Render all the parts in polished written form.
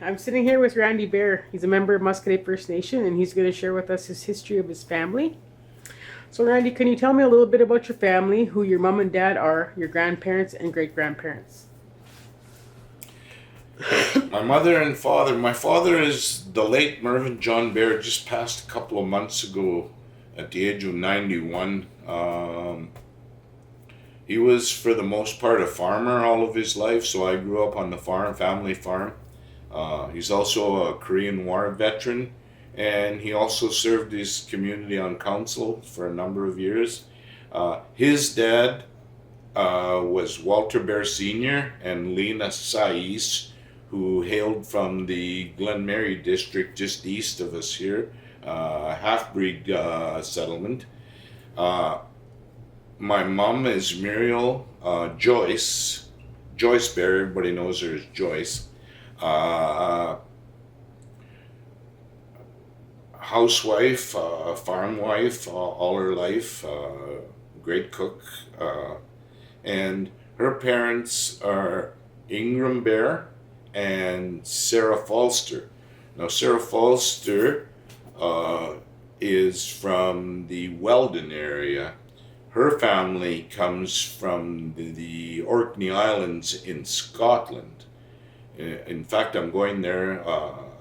I'm sitting here with Randy Bear. He's a member of Muscoda First Nation, and he's going to share with us his history of his family. So, Randy, can you tell me a little bit about your family, who your mom and dad are, your grandparents and great grandparents? My mother and father. My father is the late Mervyn John Bear, just passed a couple of months ago at the age of 91. He was, for the most part, a farmer all of his life, so I grew up on the farm, family farm. He's also a Korean War veteran, and he also served his community on council for a number of years. His dad was Walter Bear Sr. and Lena Sais, who hailed from the Glen Mary district just east of us here, a half-breed settlement. My mom is Muriel Joyce Bear, everybody knows her as Joyce. Housewife, farm wife, all her life, great cook. And her parents are Ingram Bear and Sarah Falster. Now, Sarah Falster is from the Weldon area. Her family comes from the Orkney Islands in Scotland. In fact, I'm going there.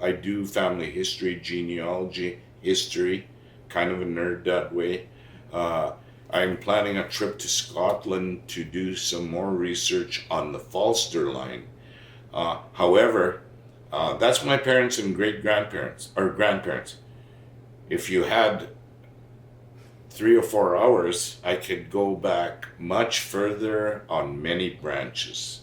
I do family history, genealogy, history, kind of a nerd that way. I'm planning a trip to Scotland to do some more research on the Falster line. However, that's my parents and great grandparents or grandparents. If you had 3 or 4 hours, I could go back much further on many branches.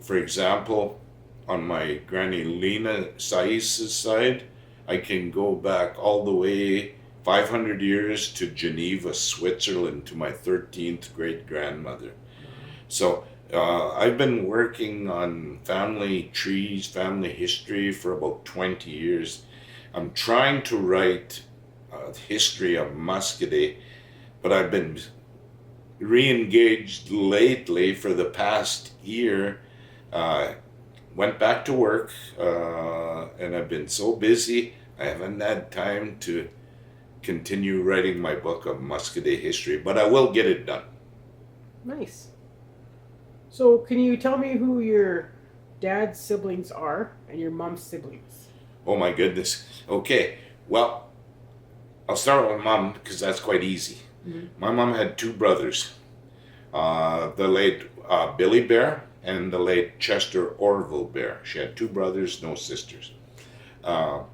For example, on my Granny Lena Sais's side, I can go back all the way 500 years to Geneva, Switzerland, to my 13th great grandmother. So I've been working on family trees, family history for about 20 years. I'm trying to write history of Muscoda, but I've been re-engaged lately for the past year. Went back to work, and I've been so busy, I haven't had time to continue writing my book of Muscoda history, but I will get it done. Nice. So, can you tell me who your dad's siblings are and your mom's siblings? Oh my goodness. Okay, well, I'll start with mom because that's quite easy. Mm-hmm. My mom had 2 brothers, the late Billy Bear and the late Chester Orville Bear. She had 2 brothers, no sisters. Now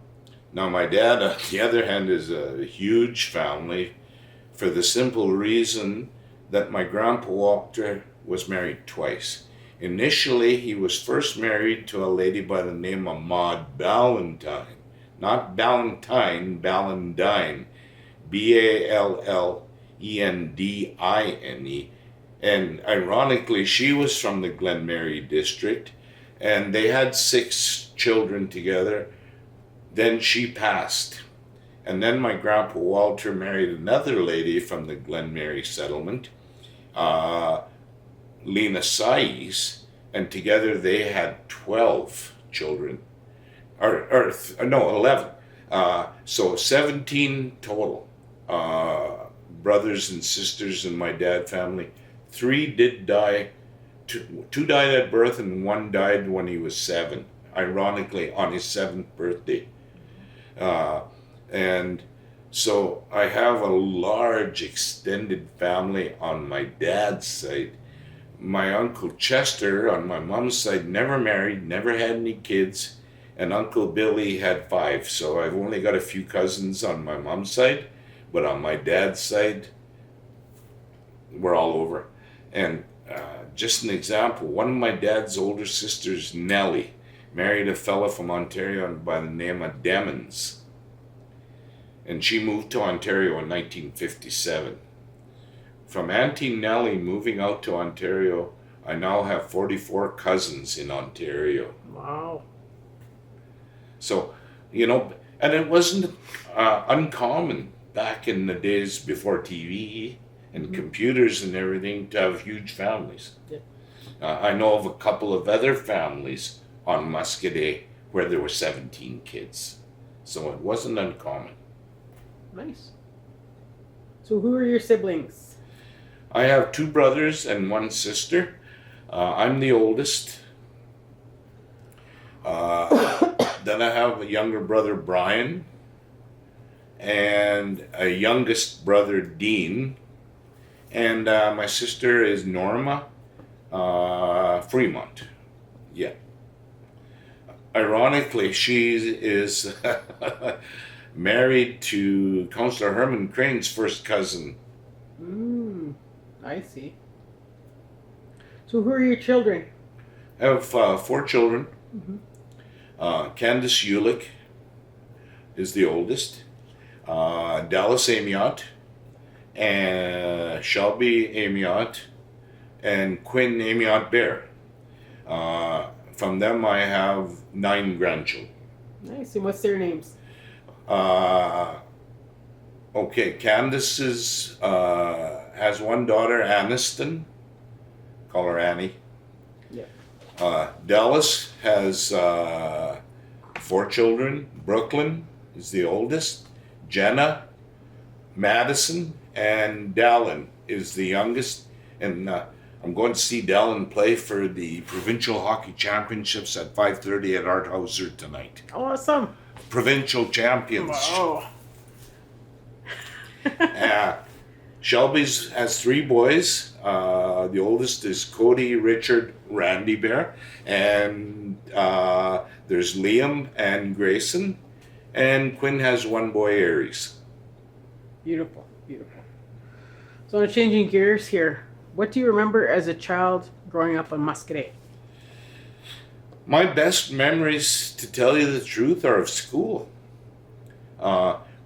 my dad, on the other hand, is a huge family for the simple reason that my grandpa Walter was married twice. Initially, he was first married to a lady by the name of Maud Ballantine. Not Ballantine, Ballandine. Ballendine. And ironically, she was from the Glen Mary district, and they had 6 children together. Then she passed. And then my grandpa Walter married another lady from the Glen Mary settlement, Lena Sais, and together they had 12 children. Or 11. So 17 total. Brothers and sisters in my dad family. 3 did die. 2 died at birth, and 1 died when he was 7. Ironically, on his 7th birthday. And so I have a large extended family on my dad's side. My Uncle Chester on my mom's side never married, never had any kids, and Uncle Billy had 5. So I've only got a few cousins on my mom's side, but on my dad's side, we're all over. And just an example, one of my dad's older sisters, Nellie, married a fella from Ontario by the name of Demons. And she moved to Ontario in 1957. From Auntie Nellie moving out to Ontario, I now have 44 cousins in Ontario. Wow. So, and it wasn't uncommon back in the days before TV and computers and everything to have huge families. Yeah. I know of a couple of other families on Muscadet where there were 17 kids. So it wasn't uncommon. Nice. So who are your siblings? I have 2 brothers and 1 sister. I'm the oldest. Then I have a younger brother, Brian, and a youngest brother, Dean. And my sister is Norma Fremont. Yeah. Ironically, she is married to Councillor Herman Crane's first cousin. I see. So who are your children? I have 4 children. Candace Ulick is the oldest. Dallas Amiot, and Shelby Amiot, and Quinn Amiot Bear. From them, I have 9 grandchildren. Nice. And what's their names? Okay, Candace has 1 daughter, Aniston. Call her Annie. Yeah. Dallas has 4 children. Brooklyn is the oldest. Jenna, Madison, and Dallin is the youngest. And I'm going to see Dallin play for the Provincial Hockey Championships at 5:30 at Art Hauser tonight. Awesome. Provincial champions. Wow. Shelby's has 3 boys. The oldest is Cody Richard Randy Bear, and there's Liam and Grayson, and Quinn has 1 boy, Aries. Beautiful. Beautiful. So I'm changing gears here. What do you remember as a child growing up on Muscadet? My best memories, to tell you the truth, are of school.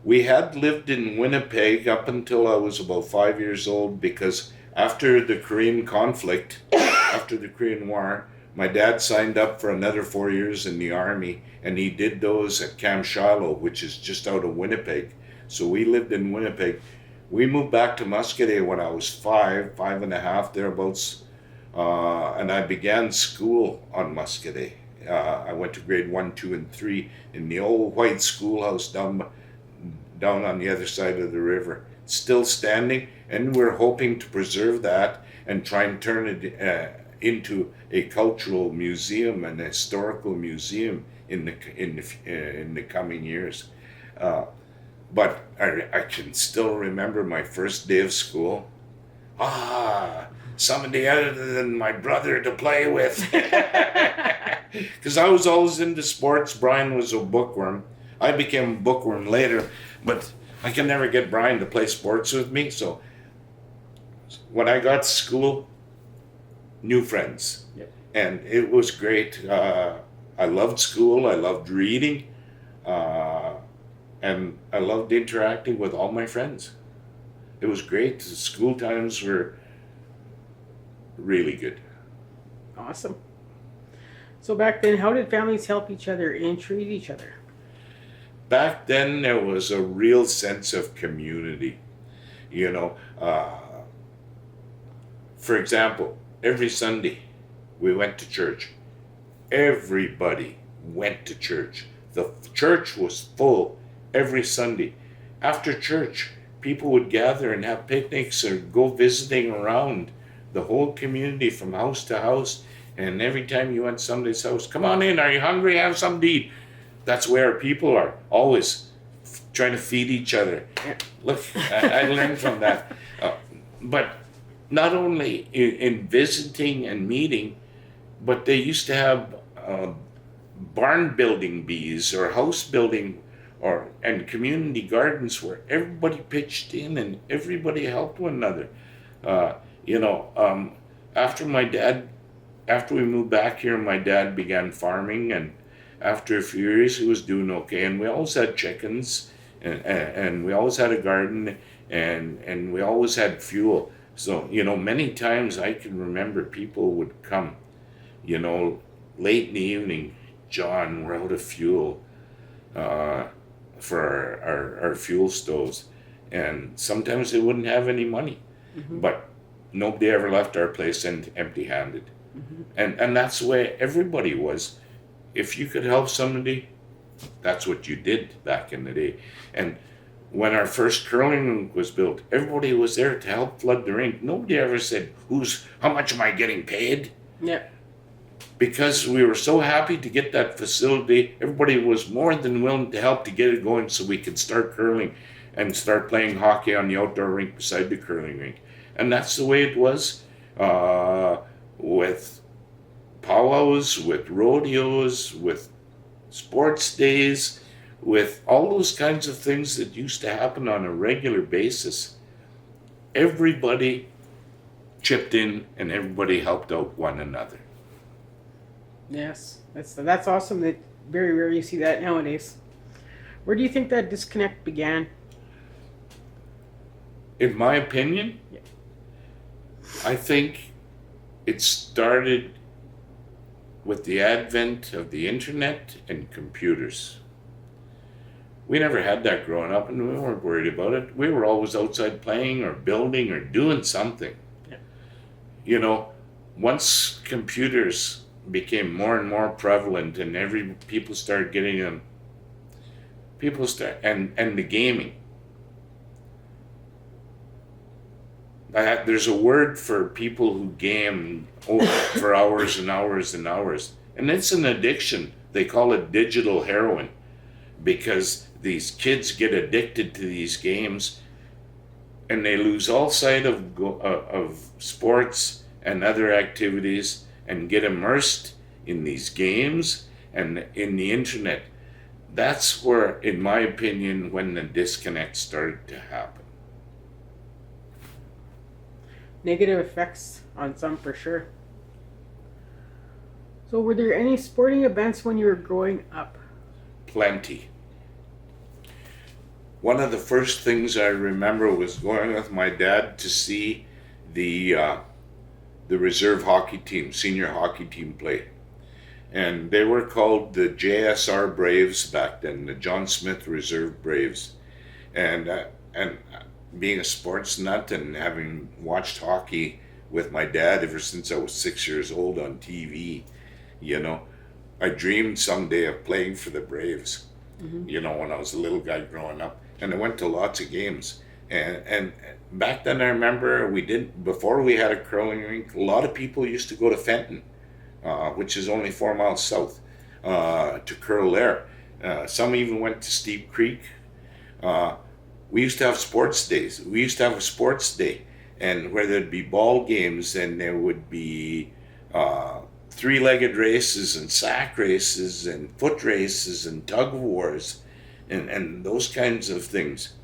We had lived in Winnipeg up until I was about 5 years old, because after the Korean conflict, after the Korean War, my dad signed up for another 4 years in the Army, and he did those at Camp Shiloh, which is just out of Winnipeg. So we lived in Winnipeg. We moved back to Muscadet when I was 5 and a half, thereabouts, and I began school on Muscadet. I went to grade 1, 2, and 3 in the old white schoolhouse down on the other side of the river. Still standing, and we're hoping to preserve that and try and turn it into a cultural museum and a historical museum in the coming years. But I can still remember my first day of school. Somebody other than my brother to play with. Because I was always into sports. Brian was a bookworm. I became a bookworm later, but I could never get Brian to play sports with me. So when I got to school, new friends. Yep. And it was great. I loved school. I loved reading. And I loved interacting with all my friends. It was great. The school times were really good. Awesome. So back then, how did families help each other and treat each other? Back then, there was a real sense of community. You know, for example, every Sunday we went to church. Everybody went to church. The church was full every Sunday. After church, people would gather and have picnics or go visiting around the whole community from house to house. And every time you went to somebody's house, come on in, are you hungry? Have something to eat. That's where people are, always trying to feed each other. Look, I learned from that. But not only in visiting and meeting, but they used to have barn building bees or house building and community gardens where everybody pitched in and everybody helped one another. After we moved back here, my dad began farming, and after a few years he was doing okay, and we always had chickens, and we always had a garden, and we always had fuel. So, many times I can remember people would come, late in the evening, John, we're out of fuel for our fuel stoves. And sometimes they wouldn't have any money, but nobody ever left our place empty-handed. And that's the way everybody was. if you could help somebody, that's what you did back in the day. And when our first curling rink was built, everybody was there to help flood the rink. Nobody ever said, how much am I getting paid? Yeah. Because we were so happy to get that facility, everybody was more than willing to help to get it going so we could start curling and start playing hockey on the outdoor rink beside the curling rink. And that's the way it was with powwows, with rodeos, with sports days, with all those kinds of things that used to happen on a regular basis. Everybody chipped in and everybody helped out one another. Yes, that's awesome. That very rarely you see that nowadays. Where do you think that disconnect began? In my opinion, Yeah. I think it started with the advent of the internet and computers. We never had that growing up and we weren't worried about it. We were always outside playing or building or doing something. Yeah. You know, once computers became more and more prevalent and people started getting them, and the gaming. There's a word for people who game for hours and hours and hours, and it's an addiction. They call it digital heroin, because these kids get addicted to these games, and they lose all sight of sports and other activities, and get immersed in these games and in the internet. That's where, in my opinion, when the disconnect started to happen. Negative effects on some for sure. So were there any sporting events when you were growing up? Plenty. One of the first things I remember was going with my dad to see the reserve hockey team, senior hockey team play. And they were called the JSR Braves back then, the John Smith Reserve Braves. And being a sports nut and having watched hockey with my dad ever since I was 6 years old on TV, you know, I dreamed someday of playing for the Braves, you know, when I was a little guy growing up. And I went to lots of games. And back then I remember before we had a curling rink, a lot of people used to go to Fenton, which is only 4 miles south, to curl there. Some even went to Steep Creek. We used to have sports days. We used to have a sports day, and where there'd be ball games, and there would be three-legged races and sack races and foot races and tug wars and those kinds of things.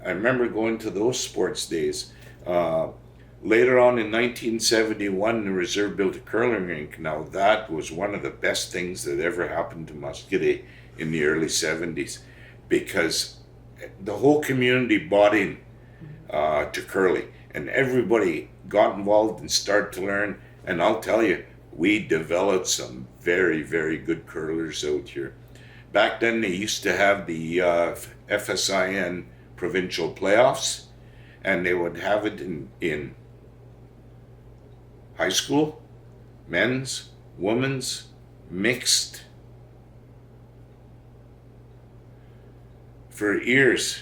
I remember going to those sports days. Later on in 1971, the Reserve built a curling rink. Now that was one of the best things that ever happened to Muscogee in the early 70s, because the whole community bought in to curling, and everybody got involved and started to learn. And I'll tell you, we developed some very, very good curlers out here. Back then, they used to have the FSIN provincial playoffs, and they would have it in high school, men's, women's, mixed. For years,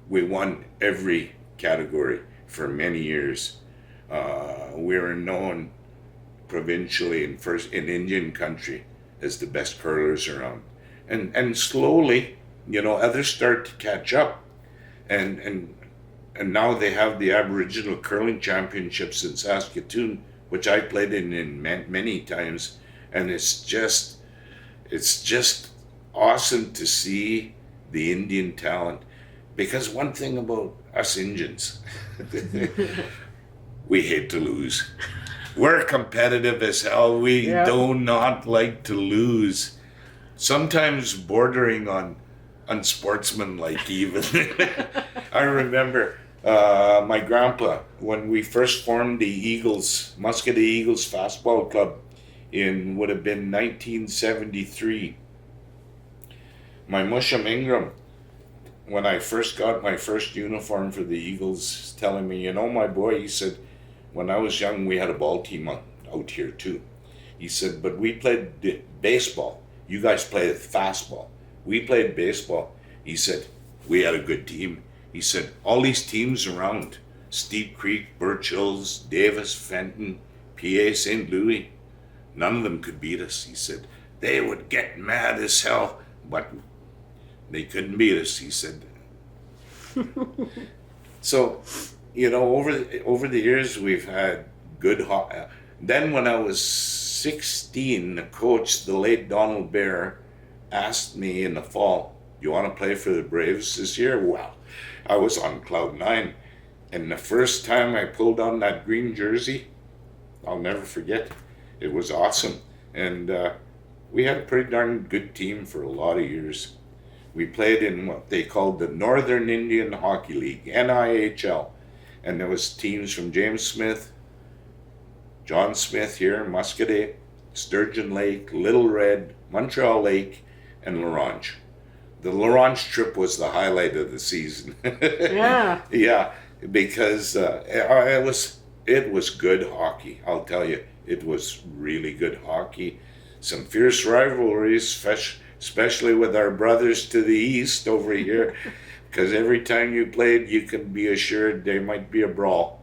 we won every category for many years. We were known provincially in Indian country as the best curlers around. And slowly, you know, others start to catch up. And now they have the Aboriginal Curling Championships in Saskatoon, which I played in many times. And it's just awesome to see the Indian talent. Because one thing about us Indians, we hate to lose. We're competitive as hell. We do not like to lose. Sometimes bordering on unsportsmanlike even. I remember my grandpa, when we first formed the Muscogee Eagles Fastball Club would have been 1973. My Musham Ingram, when I first got my first uniform for the Eagles, telling me, you know, my boy, he said, when I was young, we had a ball team out here too. He said, but we played baseball. You guys played fastball. We played baseball. He said, we had a good team. He said, all these teams around, Steep Creek, Birch Hills, Davis, Fenton, PA, St. Louis, none of them could beat us. He said, they would get mad as hell, but they couldn't beat us, he said. So, over the years, we've had good hockey. Then when I was 16, the coach, the late Donald Bear, asked me in the fall, you want to play for the Braves this year? Well, I was on cloud nine. And the first time I pulled on that green jersey, I'll never forget. It was awesome. And we had a pretty darn good team for a lot of years. We played in what they called the Northern Indian Hockey League, NIHL. And there was teams from James Smith, John Smith here, Muscadet, Sturgeon Lake, Little Red, Montreal Lake, and La Ronge. The La Ronge trip was the highlight of the season. Yeah. Yeah, because it was good hockey. I'll tell you, it was really good hockey. Some fierce rivalries, especially with our brothers to the east over here, because every time you played, you can be assured there might be a brawl.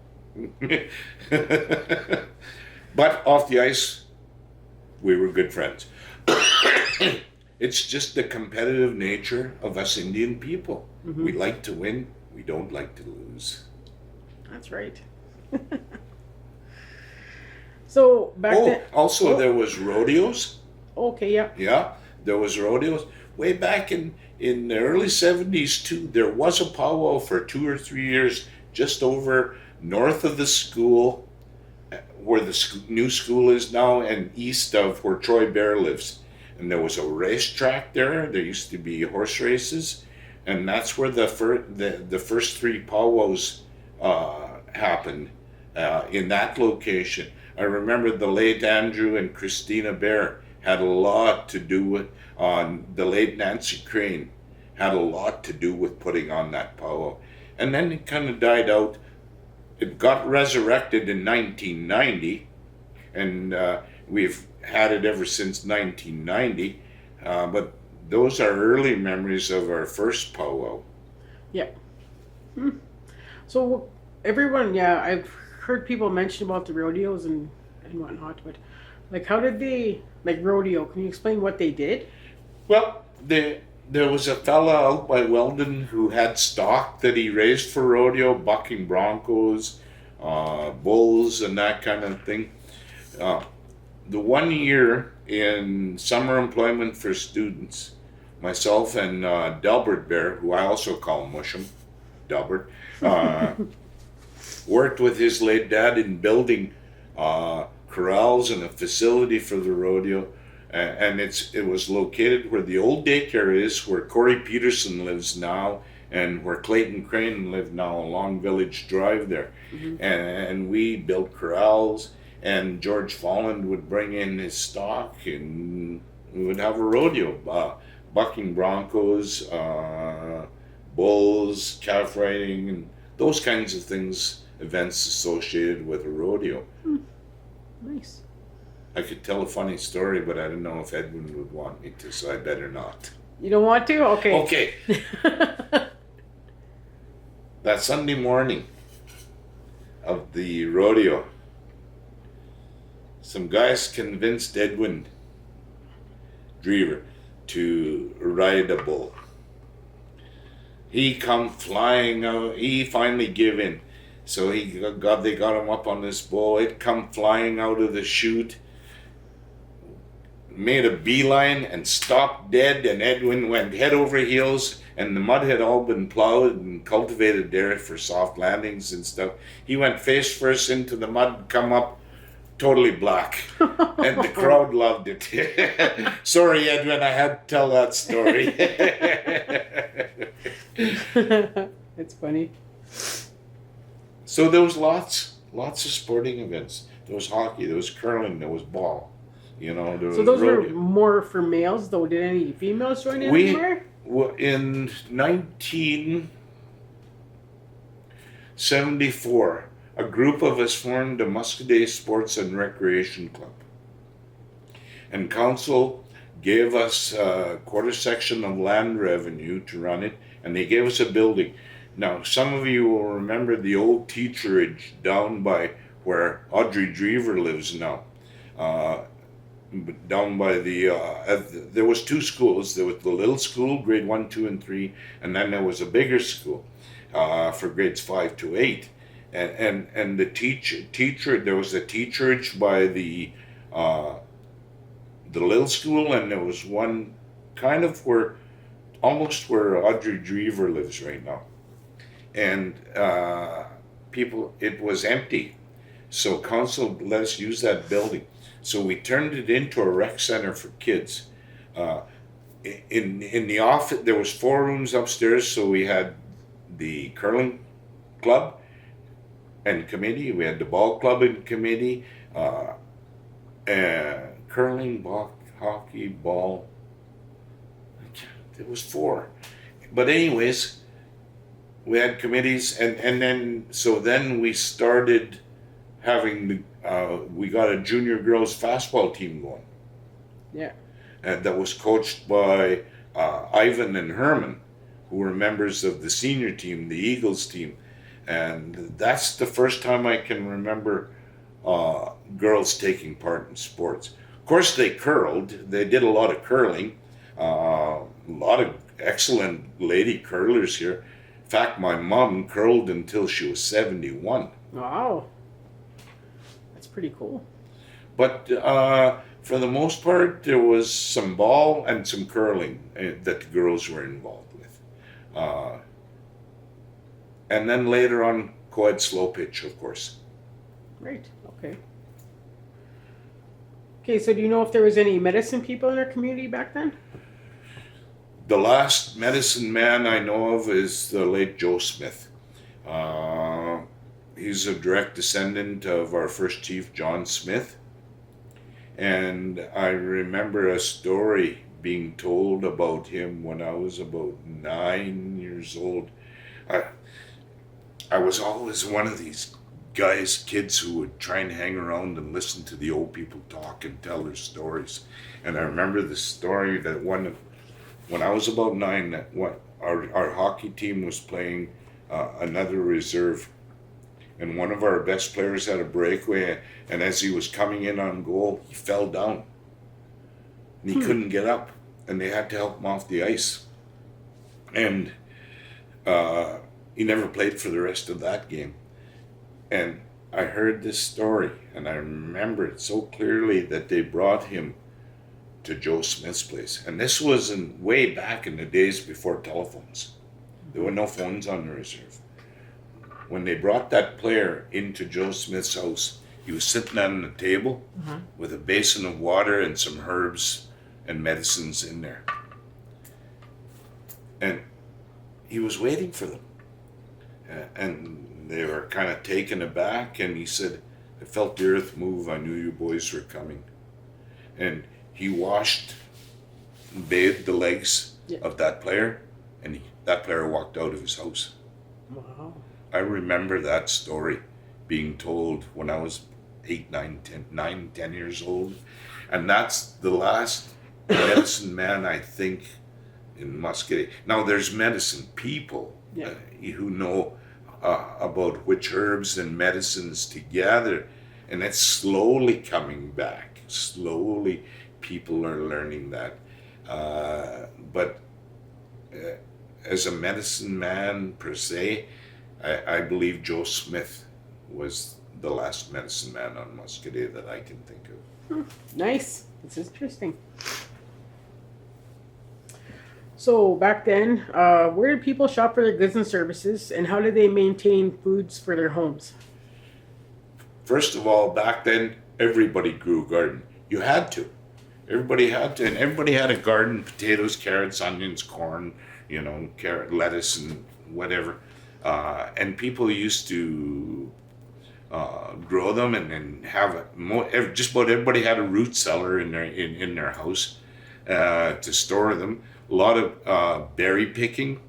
But off the ice, we were good friends. It's just the competitive nature of us Indian people. Mm-hmm. We like to win, we don't like to lose. That's right. So back then. Also there was rodeos. Okay, yeah. Yeah, there was rodeos. Way back in the early 70s too, there was a powwow for 2 or 3 years just over north of the school, where the new school is now, and east of where Troy Bear lives. And there was a racetrack there. There used to be horse races, and that's where the first 3 powwows happened, in that location. I remember the late Andrew and Christina Bear had a lot to do with, the late Nancy Crane had a lot to do with putting on that powwow. And then it kind of died out. It got resurrected in 1990, and we've had it ever since 1990. But those are early memories of our first powwow. Yeah. So everyone, yeah, I've heard people mention about the rodeos and whatnot, but like, how did they, like rodeo, can you explain what they did? Well, there was a fella out by Weldon who had stock that he raised for rodeo, bucking broncos, bulls, and that kind of thing. The 1 year in summer employment for students, myself and Delbert Bear, who I also call Musham, Delbert, worked with his late dad in building corrals and a facility for the rodeo. And it was located where the old daycare is, where Corey Peterson lives now, and where Clayton Crane lived now along Village Drive there. Mm-hmm. And we built corrals, and George Folland would bring in his stock, and we would have a rodeo, bucking broncos, bulls, calf riding, and those kinds of things, events associated with a rodeo. Nice. I could tell a funny story, but I don't know if Edwin would want me to, so I better not. You don't want to? Okay. Okay. That Sunday morning of the rodeo, some guys convinced Edwin Drever to ride a bull. He come flying out. He finally gave in. So they got him up on this bull. It come flying out of the chute, made a beeline and stopped dead, and Edwin went head over heels, and the mud had all been plowed and cultivated there for soft landings and stuff. He went face first into the mud, come up totally black, and the crowd loved it. Sorry, Edwin, I had to tell that story. It's funny. So there was lots of sporting events. There was hockey, there was curling, there was ball. There so those were more for males, though. Did any females join in anymore? In 1974, a group of us formed the Muscadet Sports and Recreation Club. and council gave us a quarter section of land revenue to run it, and they gave us a building. Now, some of you will remember the old teacherage down by where Audrey Drever lives now. Down by there was two schools. There was the little school, grade 1, 2, and 3, and then there was a bigger school for grades 5 to 8. And the teacher there was a teacherage by the little school, and there was one kind of almost where Audrey Drever lives right now. And it was empty, so council let us use that building. So we turned it into a rec center for kids. In the office, there was 4 rooms upstairs, so we had the curling club and committee. We had the ball club and committee, curling, hockey, ball. It was 4, but anyways, we had committees, and then we started having we got a junior girls fastball team going. Yeah. And that was coached by Ivan and Herman, who were members of the senior team, the Eagles team. And that's the first time I can remember girls taking part in sports. Of course, they curled. They did a lot of curling. A lot of excellent lady curlers here. In fact, my mom curled until she was 71. Wow. Pretty cool. But for the most part, there was some ball and some curling that the girls were involved with. And then later on, co-ed slow pitch, of course. Right, okay. Okay, so do you know if there was any medicine people in our community back then? The last medicine man I know of is the late Joe Smith. He's a direct descendant of our first chief, John Smith. And I remember a story being told about him when I was about 9 years old. I was always one of these kids who would try and hang around and listen to the old people talk and tell their stories. And I remember the story that when I was about 9, that our hockey team was playing another reserve. And one of our best players had a breakaway, and as he was coming in on goal, he fell down. And he couldn't get up, and they had to help him off the ice. And he never played for the rest of that game. And I heard this story, and I remember it so clearly that they brought him to Joe Smith's place. And this was way back in the days before telephones. There were no phones on the reserve. When they brought that player into Joe Smith's house, he was sitting on the table with a basin of water and some herbs and medicines in there. And he was waiting for them. And they were kind of taken aback, and he said, "I felt the earth move. I knew you boys were coming." And he bathed the legs of that player, and that player walked out of his house. Wow. I remember that story being told when I was 8, 9, 10 years old. And that's the last medicine man, I think, in Muscatine. Now, there's medicine people who know about which herbs and medicines to gather. And it's slowly coming back. Slowly, people are learning that. But as a medicine man, per se, I believe Joe Smith was the last medicine man on Muscadet that I can think of. Nice. This is interesting. So back then, where did people shop for their goods and services, and how did they maintain foods for their homes? First of all, back then, everybody grew a garden. You had to. Everybody had to, and everybody had a garden: potatoes, carrots, onions, corn, carrot, lettuce, and whatever. And people used to grow them and have just about everybody had a root cellar in their house to store them. A lot of berry picking,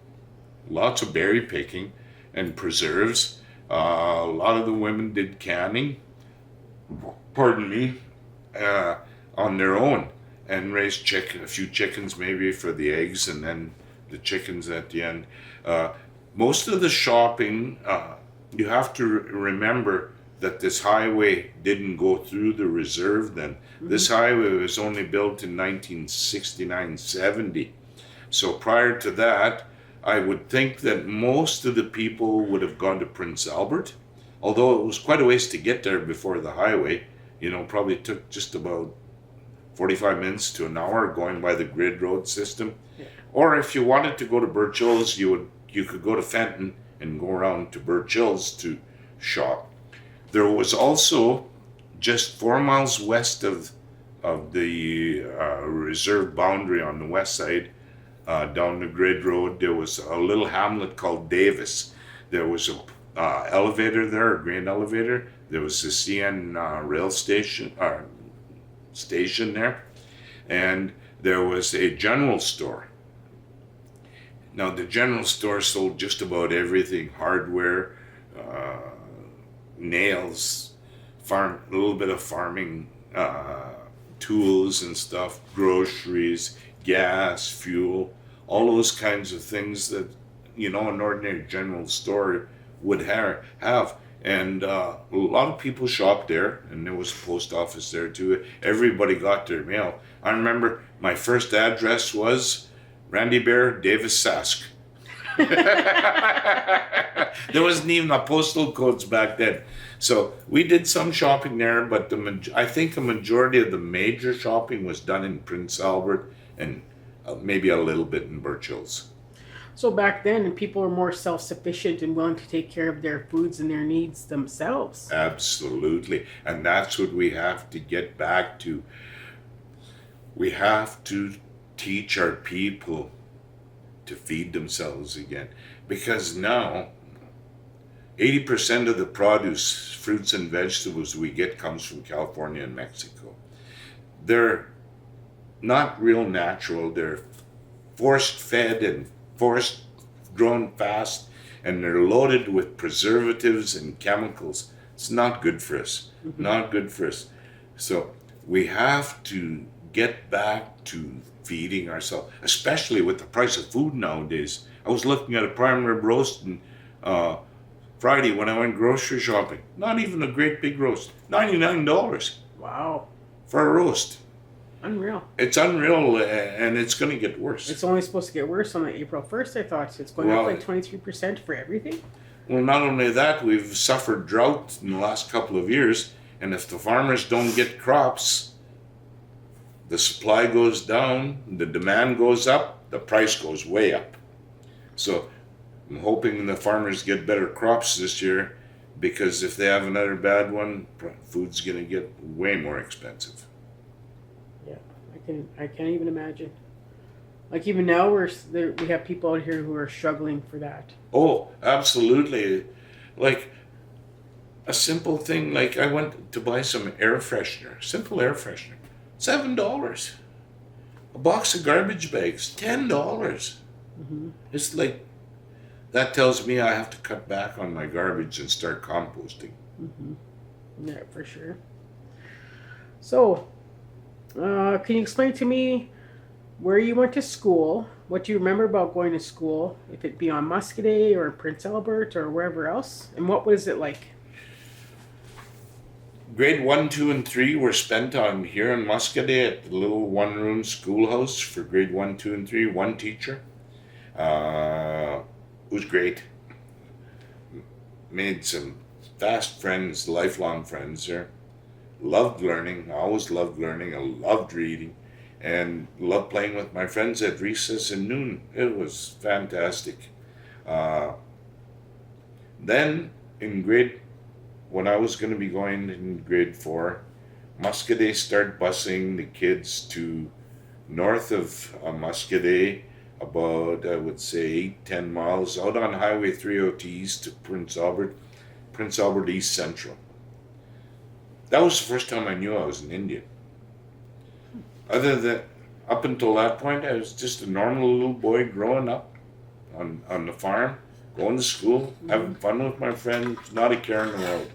lots of berry picking and preserves. A lot of the women did canning. Pardon me. on their own and raise a few chickens maybe for the eggs and then the chickens at the end. Most of the shopping, you have to remember that this highway didn't go through the reserve then. This highway was only built in 1969-70. So prior to that, I would think that most of the people would have gone to Prince Albert, although it was quite a ways to get there before the highway. Probably took just about 45 minutes to an hour going by the grid road system. Yeah. Or if you wanted to go to Birch Hills, you could go to Fenton and go around to Birch Hills to shop. There was also just 4 miles west of the reserve boundary on the west side, down the grid road, there was a little hamlet called Davis. There was a elevator there, a grain elevator. There was a CN rail station there, and there was a general store. Now the general store sold just about everything: hardware, nails, a little bit of farming tools and stuff, groceries, gas, fuel, all those kinds of things that an ordinary general store would have. And a lot of people shopped there, and there was a post office there too. Everybody got their mail. I remember my first address was Randy Bear, Davis, Sask. There wasn't even a postal codes back then. So we did some shopping there, but I think a majority of the major shopping was done in Prince Albert and maybe a little bit in Birch Hills. So back then, people were more self-sufficient and willing to take care of their foods and their needs themselves. Absolutely. And that's what we have to get back to. We have to teach our people to feed themselves again. Because now, 80% of the produce, fruits and vegetables we get comes from California and Mexico. They're not real natural. They're forced fed and forced grown fast, and they're loaded with preservatives and chemicals. It's not good for us. Not good for us. So we have to get back to feeding ourselves, especially with the price of food nowadays. I was looking at a prime rib roast Friday when I went grocery shopping. Not even a great big roast. $99. Wow. For a roast. Unreal. It's unreal, and it's going to get worse. It's only supposed to get worse on April 1st, I thought. So it's going up like 23% for everything. Well, not only that, we've suffered drought in the last couple of years, and if the farmers don't get crops, the supply goes down, the demand goes up, the price goes way up. So I'm hoping the farmers get better crops this year, because if they have another bad one, food's going to get way more expensive. Yeah, I can't even imagine. Like even now, we have people out here who are struggling for that. Oh, absolutely. Like a simple thing, like I went to buy some air freshener, simple air freshener, $7. A box of garbage bags, $10. Mm-hmm. It's like, that tells me I have to cut back on my garbage and start composting. Mm-hmm. Yeah, for sure. So, can you explain to me where you went to school, what you remember about going to school, if it be on Muscadet or Prince Albert or wherever else, and what was it like? Grade 1, 2, and 3 were spent on here in Muscadet at the little one-room schoolhouse for grade 1, 2, and 3, one teacher. It was great. Made some fast friends, lifelong friends there. Loved learning, I always loved learning, I loved reading, and loved playing with my friends at recess and noon. It was fantastic. Then when I was going to be going in grade 4, Muscadet started busing the kids to north of Muscadet, about, I would say, 8-10 miles, out on Highway 302 east to Prince Albert East Central. That was the first time I knew I was an Indian. Other than, up until that point, I was just a normal little boy growing up on the farm, going to school, having fun with my friends, not a care in the world.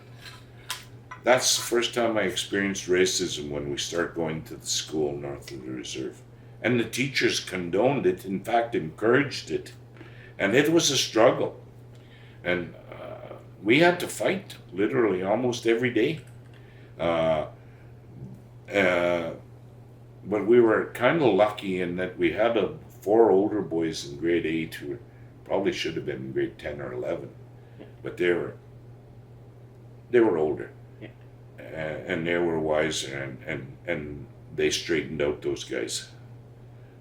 that's the first time I experienced racism when we start going to the school north of the reserve. And the teachers condoned it, in fact, encouraged it. And it was a struggle. And we had to fight literally almost every day. Uh, uh, but we were kind of lucky in that we had four older boys in grade 8 who probably should have been in grade 10 or 11. But they were older. And they were wiser, and they straightened out those guys.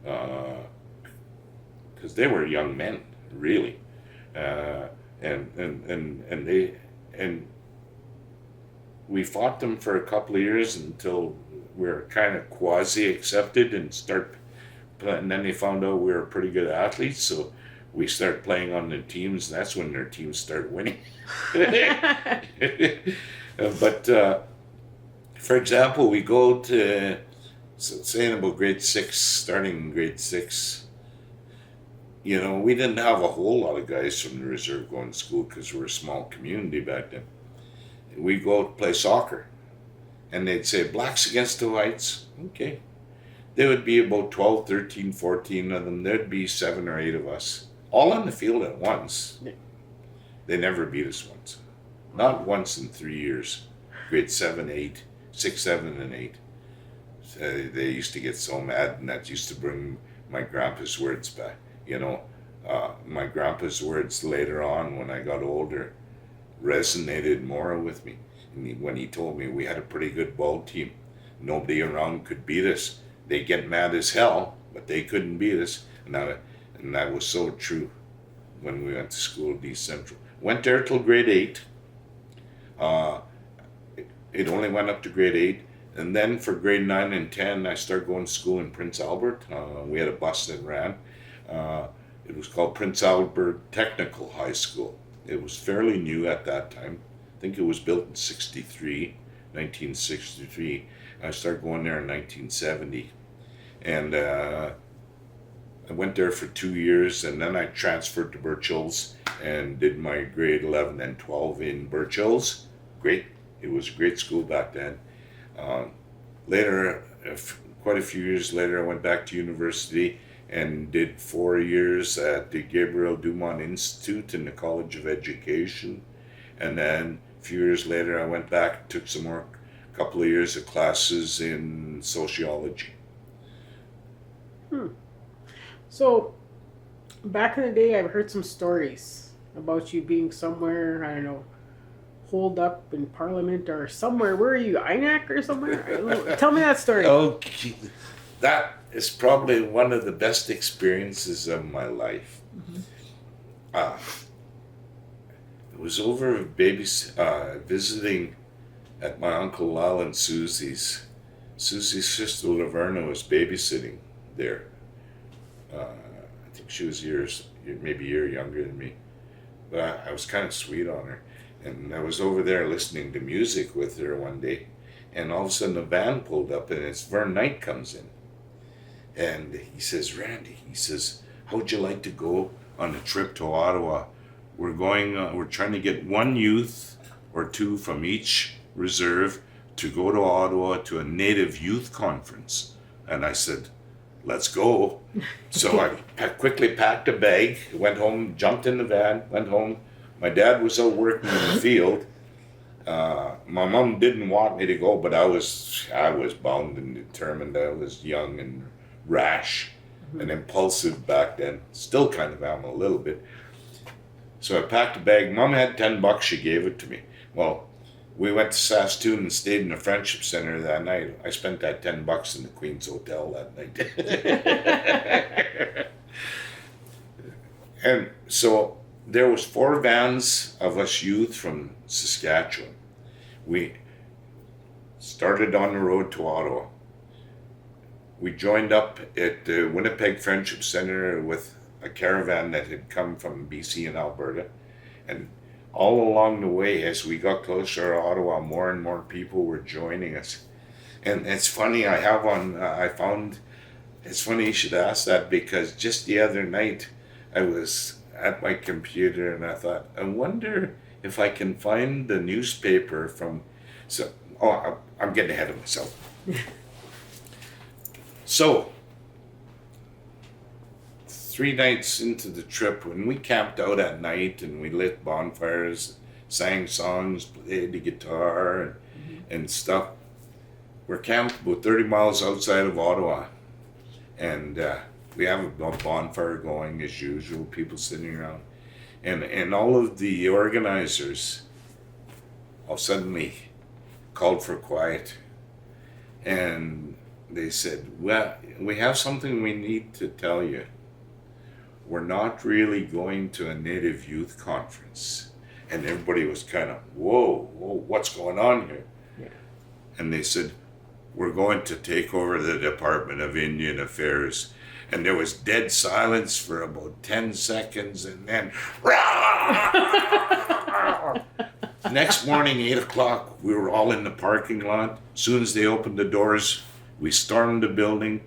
Because they were young men, really. And we fought them for a couple of years until we were kind of quasi accepted and then they found out we were pretty good athletes, so we started playing on the teams, and that's when their teams started winning. But for example, we go to, saying about grade 6, starting in grade 6, we didn't have a whole lot of guys from the reserve going to school because we were a small community back then. We go to play soccer, and they'd say, blacks against the whites. Okay. There would be about 12, 13, 14 of them. There'd be 7 or 8 of us, all on the field at once. Yeah. They never beat us once. Not once in 3 years. Grade 7, 8, 6, 7, and 8. They used to get so mad, and that used to bring my grandpa's words back. My grandpa's words later on when I got older resonated more with me. And when he told me we had a pretty good ball team, nobody around could beat us. They get mad as hell, but they couldn't beat us. And that was so true when we went to school at East Central. Went there till grade 8. It only went up to grade 8. And then for grade 9 and 10, I started going to school in Prince Albert. We had a bus that ran. It was called Prince Albert Technical High School. It was fairly new at that time. I think it was built in 1963. I started going there in 1970. And I went there for 2 years, and then I transferred to Birch Hills and did my grade 11 and 12 in Birch Hills. Great. It was a great school back then. Later, quite a few years later, I went back to university and did 4 years at the Gabriel Dumont Institute in the College of Education. And then a few years later, I went back, took some more, couple of years of classes in sociology. So, back in the day, I've heard some stories about you being somewhere, I don't know, holed up in Parliament or somewhere. Where are you, INAC or somewhere? Tell me that story. Okay. That is probably one of the best experiences of my life. Mm-hmm. It was over visiting at my Uncle Lal and Susie's. Susie's sister Laverna was babysitting there. I think she was maybe a year younger than me. But I was kind of sweet on her. And I was over there listening to music with her one day. And all of a sudden a van pulled up, and it's Vern Knight comes in. And he says, Randy, he says, how'd you like to go on a trip to Ottawa? We're trying to get one youth or two from each reserve to go to Ottawa to a Native youth conference. And I said, let's go. So I quickly packed a bag, went home, jumped in the van, went home. My dad was out working in the field. My mom didn't want me to go, but I was bound and determined. I was young and rash and impulsive back then. Still kind of am a little bit. So I packed a bag. Mom had $10. She gave it to me. Well, we went to Saskatoon and stayed in the Friendship Center that night. I spent that $10 in the Queen's Hotel that night. And so there was 4 vans of us youth from Saskatchewan. We started on the road to Ottawa. We joined up at the Winnipeg Friendship Center with a caravan that had come from BC and Alberta. And all along the way, as we got closer to Ottawa, more and more people were joining us. And it's funny, it's funny you should ask that, because just the other night I was at my computer and I thought, I wonder if I can find the newspaper from, so I'm getting ahead of myself. So, 3 nights into the trip, when we camped out at night and we lit bonfires, sang songs, played the guitar and stuff, we're camped about 30 miles outside of Ottawa. And we have a bonfire going as usual, people sitting around. And all of the organizers all suddenly called for quiet. And they said, well, we have something we need to tell you. We're not really going to a Native Youth Conference. And everybody was kind of, whoa, what's going on here? Yeah. And they said, we're going to take over the Department of Indian Affairs. And there was dead silence for about 10 seconds, and then next morning, 8 o'clock, we were all in the parking lot. As soon as they opened the doors, we stormed the building.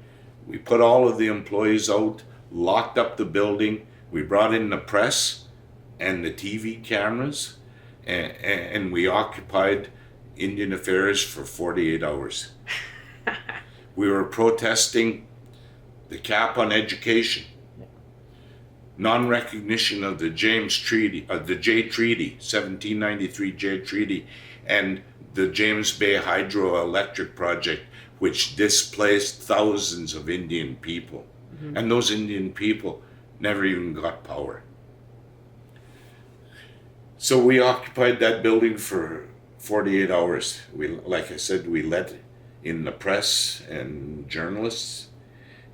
We put all of the employees out, locked up the building. We brought in the press and the TV cameras, and we occupied Indian Affairs for 48 hours. We were protesting the cap on education, non-recognition of the James Treaty, the Jay Treaty, 1793 Jay Treaty, and the James Bay Hydroelectric Project, which displaced thousands of Indian people. And those Indian people never even got power. So we occupied that building for 48 hours. Like I said, we let in the press and journalists.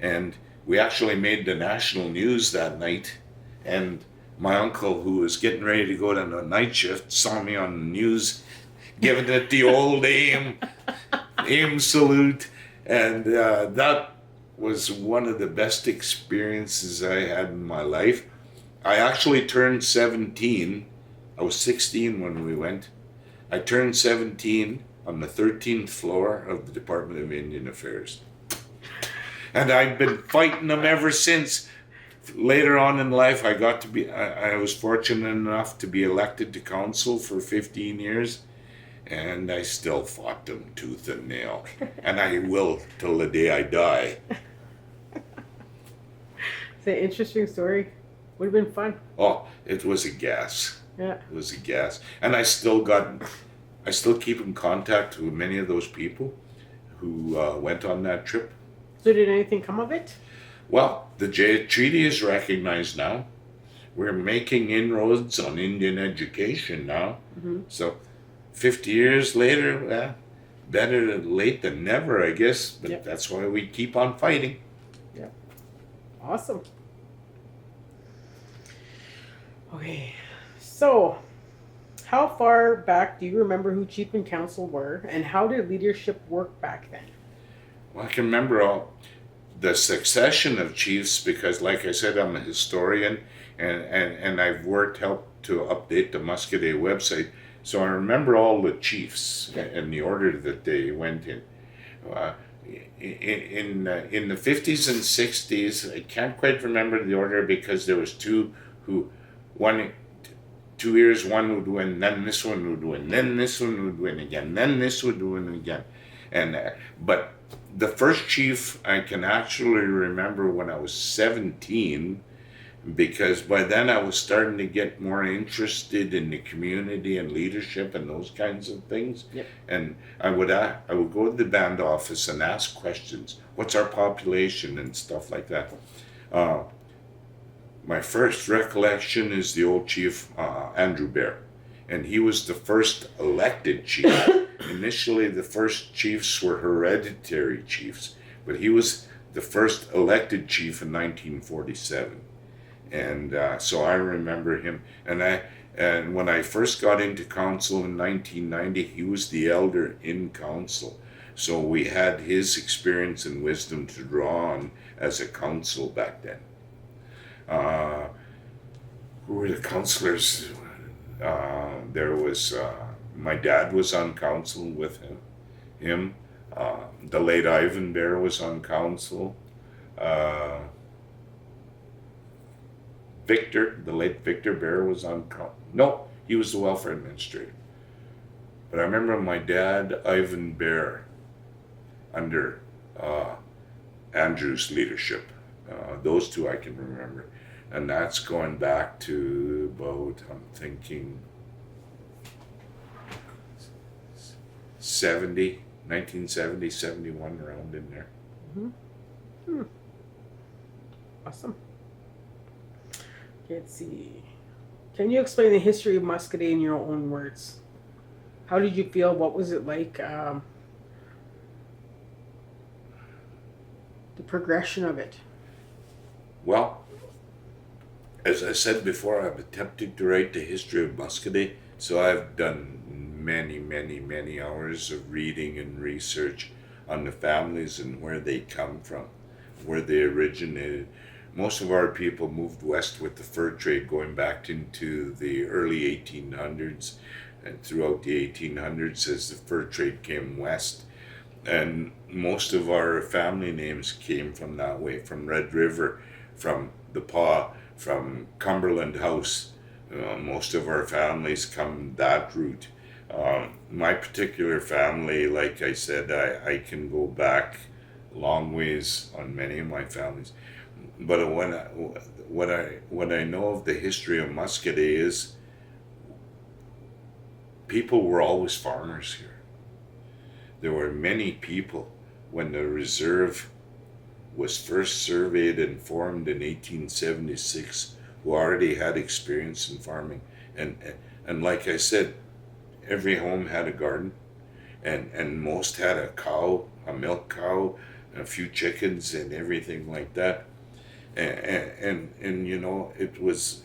And we actually made the national news that night. And my uncle, who was getting ready to go to the night shift, saw me on the news, giving it the old aim salute. And that was one of the best experiences I had in my life. I actually turned 17. I was 16 when we went. I turned 17 on the 13th floor of the Department of Indian Affairs. And I've been fighting them ever since. Later on in life, I was fortunate enough to be elected to council for 15 years, and I still fought them tooth and nail. And I will till the day I die. It's an interesting story. Would have been fun. Oh, it was a gas. Yeah. It was a gas. And I still keep in contact with many of those people who went on that trip. So did anything come of it? Well, the Jay Treaty is recognized now. We're making inroads on Indian education now. So 50 years later, well, better late than never, I guess. But that's why we keep on fighting. Yeah. Awesome. Okay. So, how far back do you remember who chief and council were, and how did leadership work back then? Well, I can remember the succession of chiefs because, like I said, I'm a historian and I've helped to update the Muscadet website. So I remember all the chiefs and the order that they went in. In the 50s and 60s, I can't quite remember the order because there was 2 years one would win, then this one would win, then this one would win again, then this would win again. But the first chief I can actually remember when I was 17, because by then I was starting to get more interested in the community and leadership and those kinds of things. Yep. And I would go to the band office and ask questions. What's our population and stuff like that. My first recollection is the old chief, Andrew Bear. And he was the first elected chief. Initially, the first chiefs were hereditary chiefs, but he was the first elected chief in 1947. And so I remember him. And when I first got into council in 1990, he was the elder in council. So we had his experience and wisdom to draw on as a council back then. Who were the councillors? There was my dad was on council with him. The late Ivan Bear was on council. The late Victor Bear was on council. No, he was the welfare administrator. But I remember my dad, Ivan Bear, under Andrew's leadership. Those two I can remember. And that's going back to about, I'm thinking, 1970, 71, around in there. Awesome. Okay, let's see. Can you explain the history of Muscadet in your own words? How did you feel? What was it like? The progression of it. Well, as I said before, I've attempted to write the history of Muscadet, so I've done many hours of reading and research on the families and where they come from, where they originated. Most of our people moved west with the fur trade going back into the early 1800s and throughout the 1800s as the fur trade came west. And most of our family names came from that way, from Red River, from the Paw, from Cumberland House. Most of our families come that route. My particular family, like I said, I can go back long ways on many of my families. But what I know of the history of Muscadet is people were always farmers here. There were many people when the reserve was first surveyed and formed in 1876 who already had experience in farming. And like I said, every home had a garden, and most had a cow, a milk cow, a few chickens and everything like that. And you know, it was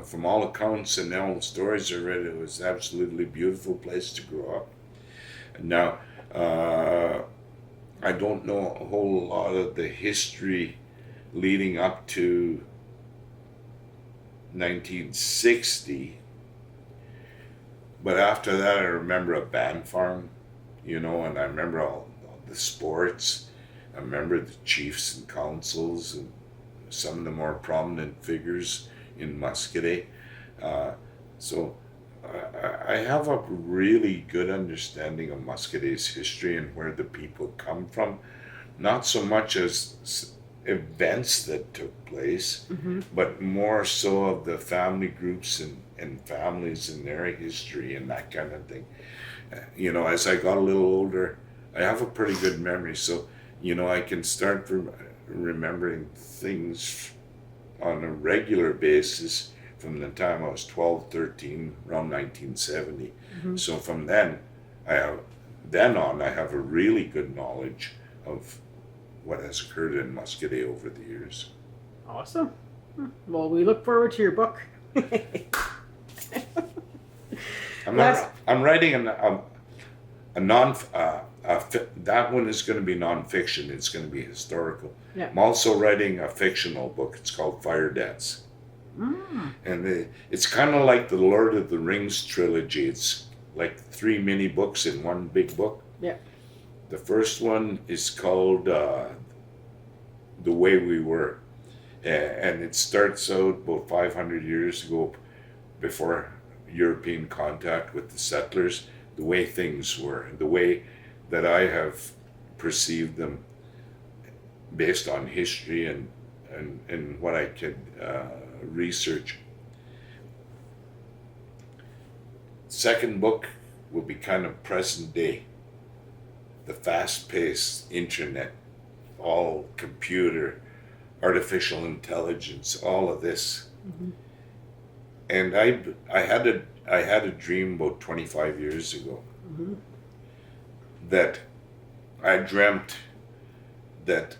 from all accounts and all the stories I read, it was absolutely beautiful place to grow up. Now, I don't know a whole lot of the history leading up to 1960, but after that I remember a band farm, you know, and I remember all the sports. I remember the chiefs and councils and some of the more prominent figures in Muscadet. So I have a really good understanding of Muscadet's history and where the people come from. Not so much as events that took place, but more so of the family groups and families and their history and that kind of thing. You know, as I got a little older, I have a pretty good memory, so you know, I can start remembering things on a regular basis from the time I was 12, 13, around 1970. So from then on, I have a really good knowledge of what has occurred in Muscadet over the years. Awesome. Well, we look forward to your book. I'm writing a non. That one is going to be nonfiction. It's going to be historical. Yeah. I'm also writing a fictional book. It's called Fire Dance. And it's kind of like the Lord of the Rings trilogy. It's like 3 mini books in one big book. Yeah. The first one is called The Way We Were. And it starts out about 500 years ago, before European contact with the settlers, the way things were, the way that I have perceived them based on history and what I could research. Second book will be kind of present day, the fast-paced internet, all computer, artificial intelligence, all of this. And I had a dream about 25 years ago that I dreamt that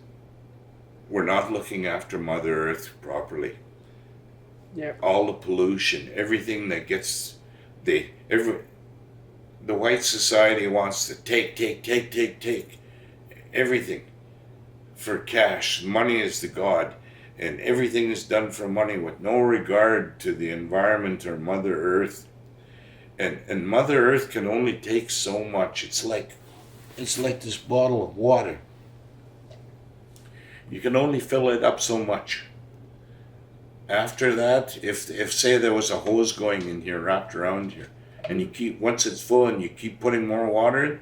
we're not looking after Mother Earth properly. Yeah. All the pollution, everything that gets the white society wants to take everything for cash. Money is the god, and everything is done for money with no regard to the environment or Mother Earth. And Mother Earth can only take so much. It's like this bottle of water. You can only fill it up so much. After that, if say there was a hose going in here wrapped around here, and you keep, once it's full and you keep putting more water in,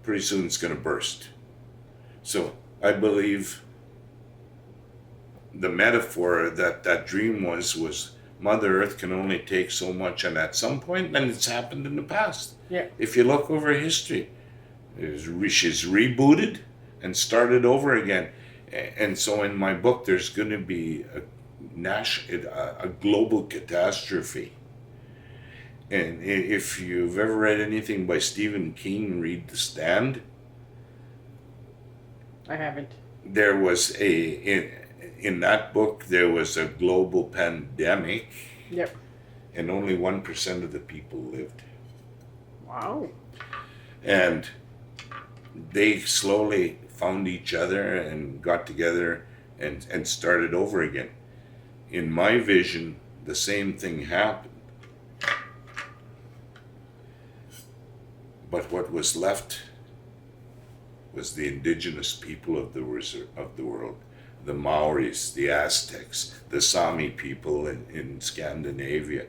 pretty soon it's going to burst. So I believe the metaphor that dream was Mother Earth can only take so much, and at some point, and it's happened in the past. Yeah. If you look over history, she's rebooted and started over again. And so in my book, there's going to be a global catastrophe. And if you've ever read anything by Stephen King, read The Stand. I haven't. There was in that book, there was a global pandemic. Yep. And only 1% of the people lived. Wow. And they slowly found each other and got together and started over again. In my vision, the same thing happened. But what was left was the indigenous people of the world. The Maoris, the Aztecs, the Sami people in Scandinavia,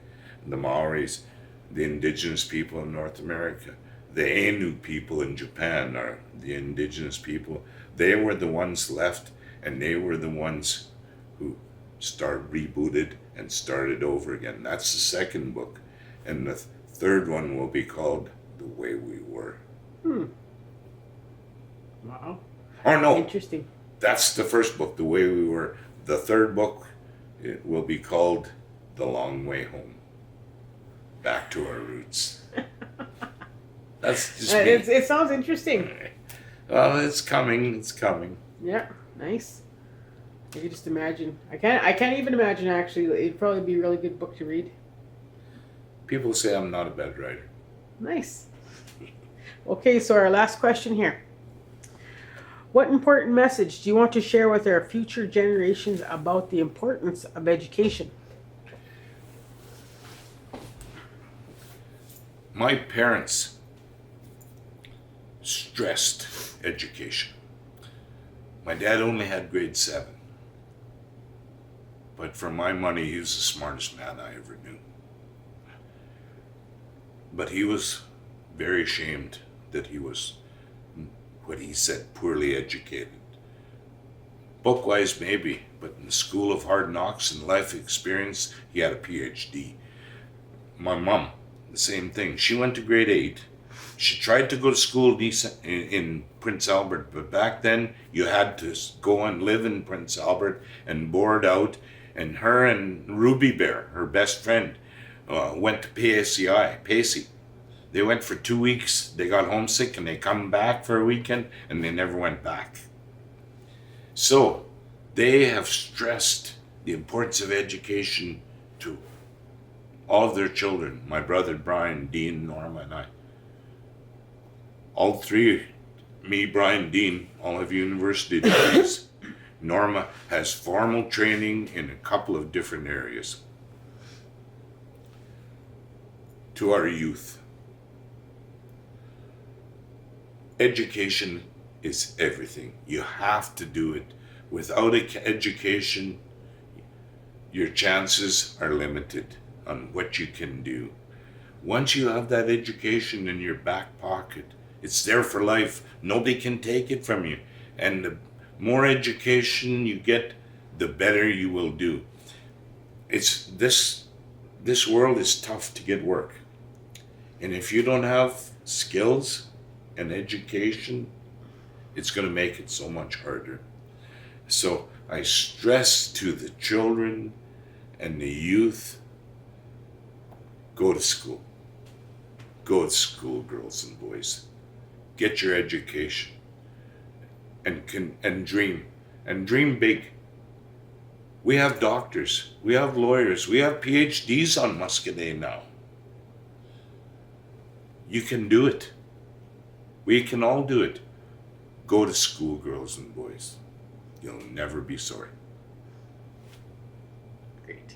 the Maoris, the indigenous people in North America, the Ainu people in Japan are the indigenous people. They were the ones left, and they were the ones who rebooted and started over again. That's the second book. And the third one will be called The Way We Were. Wow. Oh no, Interesting. that's the first book, The Way We Were. The third book, it will be called The Long Way Home. Back to our roots. That's just me. It sounds interesting. Well, it's coming. It's coming. Yeah, nice. I can just imagine. I can't even imagine actually. It'd probably be a really good book to read. People say I'm not a bad writer. Nice. Okay, so our last question here. What important message do you want to share with our future generations about the importance of education? My parents stressed education. My dad only had grade 7. But for my money, he was the smartest man I ever knew. But he was very ashamed that he was, what he said, poorly educated. Book-wise, maybe, but in the school of hard knocks and life experience, he had a PhD. My mom, the same thing. She went to grade 8. She tried to go to school in Prince Albert, but back then you had to go and live in Prince Albert and board out. And her and Ruby Bear, her best friend, went to Pacey. They went for 2 weeks. They got homesick and they come back for a weekend and they never went back. So they have stressed the importance of education to all of their children. My brother Brian, Dean, Norma, and I. All three, me, Brian, Dean, all have university degrees. Norma has formal training in a couple of different areas. To our youth, education is everything. You have to do it. Without education, your chances are limited on what you can do. Once you have that education in your back pocket, it's there for life. Nobody can take it from you. And the more education you get, the better you will do. It's this world is tough to get work. And if you don't have skills and education, it's going to make it so much harder. So I stress to the children and the youth, go to school. Go to school, girls and boys. Get your education and dream big. We have doctors, we have lawyers, we have PhDs on Muscadet now. You can do it. We can all do it. Go to school, girls and boys. You'll never be sorry. Great.